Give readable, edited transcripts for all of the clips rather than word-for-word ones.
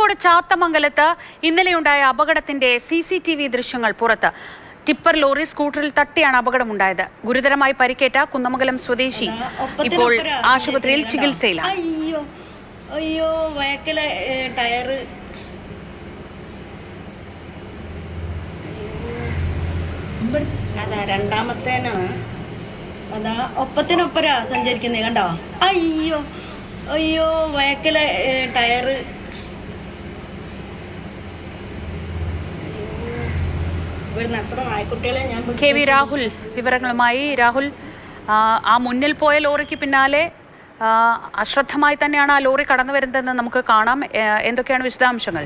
കോഴിക്കോട് ചാത്തമംഗലത്ത് ഇന്നലെയുണ്ടായ അപകടത്തിന്റെ CCTV ദൃശ്യങ്ങൾ പുറത്ത്. ടിപ്പർ ലോറി സ്കൂട്ടറിൽ തട്ടിയാണ് അപകടമുണ്ടായത്. ഗുരുതരമായി പരിക്കേറ്റ കുന്നമംഗലം സ്വദേശി ഇപ്പോൾ ആശുപത്രിയിൽ ചികിത്സയിലാണ്. അയ്യോ വയക്കലെ ടയറ് അതാ രണ്ടാമത്തേനാണ്. അതാ ഒപ്പത്തിനൊപ്പരാ സഞ്ചരിക്കുന്നേ കണ്ടോ. അയ്യോ വയക്കലെ ടയറ് ഇവിടുന്ന് അത്ര നായ്ക്കുട്ടികളെ ഞാൻ. KV രാഹുൽ വിവരങ്ങളുമായി. രാഹുൽ, ആ മുന്നിൽ പോയ ലോറിക്ക് പിന്നാലെ അശ്രദ്ധമായി തന്നെയാണ് ആ ലോറി കടന്നു വരുന്നതെന്ന് നമുക്ക് കാണാം. എന്തൊക്കെയാണ് വിശദാംശങ്ങൾ?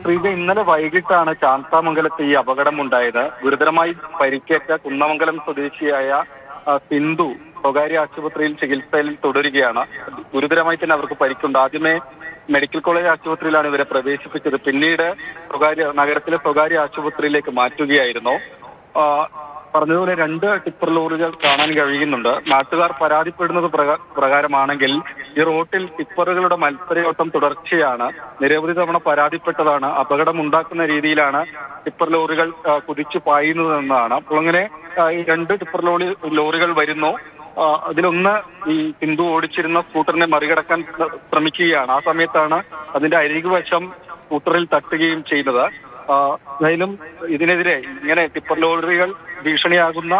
ശ്രീജ, ഇന്നലെ വൈകിട്ടാണ് ചാത്തമംഗലത്ത് ഈ അപകടമുണ്ടായത്. ഗുരുതരമായി പരിക്കേറ്റ കുന്നമംഗലം സ്വദേശിയായ സിന്ധു സ്വകാര്യ ആശുപത്രിയിൽ ചികിത്സയിൽ തുടരുകയാണ്. ഗുരുതരമായി തന്നെ അവർക്ക് പരിക്കുണ്ട്. ആദ്യമേ മെഡിക്കൽ കോളേജ് ആശുപത്രിയിലാണ് ഇവരെ പ്രവേശിപ്പിച്ചത്. പിന്നീട് നഗരത്തിലെ സ്വകാര്യ ആശുപത്രിയിലേക്ക് മാറ്റുകയായിരുന്നു. പറഞ്ഞതുപോലെ 2 ടിപ്പർ ലോറികൾ കാണാൻ കഴിയുന്നുണ്ട്. നാട്ടുകാർ പരാതിപ്പെടുന്നത് പ്രകാരമാണെങ്കിൽ ഈ റോട്ടിൽ ടിപ്പറുകളുടെ മത്സരയോട്ടം തുടർച്ചയാണ്. നിരവധി തവണ പരാതിപ്പെട്ടതാണ്. അപകടമുണ്ടാക്കുന്ന രീതിയിലാണ് ടിപ്പർ ലോറികൾ കുതിച്ചു പായുന്നതെന്നാണ്. അപ്പോൾ അങ്ങനെ ഈ 2 ടിപ്പർ ലോറികൾ വരുന്നു. അതിലൊന്ന് ഈ സിന്ധു ഓടിച്ചിരുന്ന സ്കൂട്ടറിനെ മറികടക്കാൻ ശ്രമിക്കുകയാണ്. ആ സമയത്താണ് അതിന്റെ അരികുവശം സ്കൂട്ടറിൽ തട്ടുകയും ചെയ്യുന്നത്. എന്തായാലും ഇതിനെതിരെ ഇങ്ങനെ ടിപ്പർ ലോറികൾ ഭീഷണിയാകുന്ന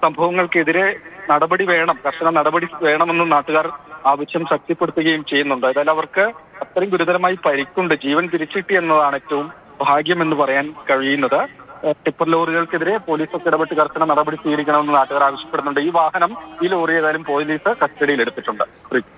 സംഭവങ്ങൾക്കെതിരെ നടപടി വേണം, കർശന നടപടി വേണമെന്ന് നാട്ടുകാർ ആവശ്യം ശക്തിപ്പെടുത്തുകയും ചെയ്യുന്നുണ്ട്. ഏതായാലും അവർക്ക് അത്രയും ഗുരുതരമായി പരിക്കുണ്ട്. ജീവൻ തിരിച്ചിട്ടി എന്നതാണ് ഏറ്റവും ഭാഗ്യമെന്ന് പറയാൻ കഴിയുന്നത്. ടിപ്പർ ലോറികൾക്കെതിരെ പോലീസൊക്കെ ഇടപെട്ട് കർശന നടപടി സ്വീകരിക്കണമെന്ന് നാട്ടുകാർ ആവശ്യപ്പെടുന്നുണ്ട്. ഈ ലോറി ഏതായാലും പോലീസ് കസ്റ്റഡിയിൽ എടുത്തിട്ടുണ്ട്.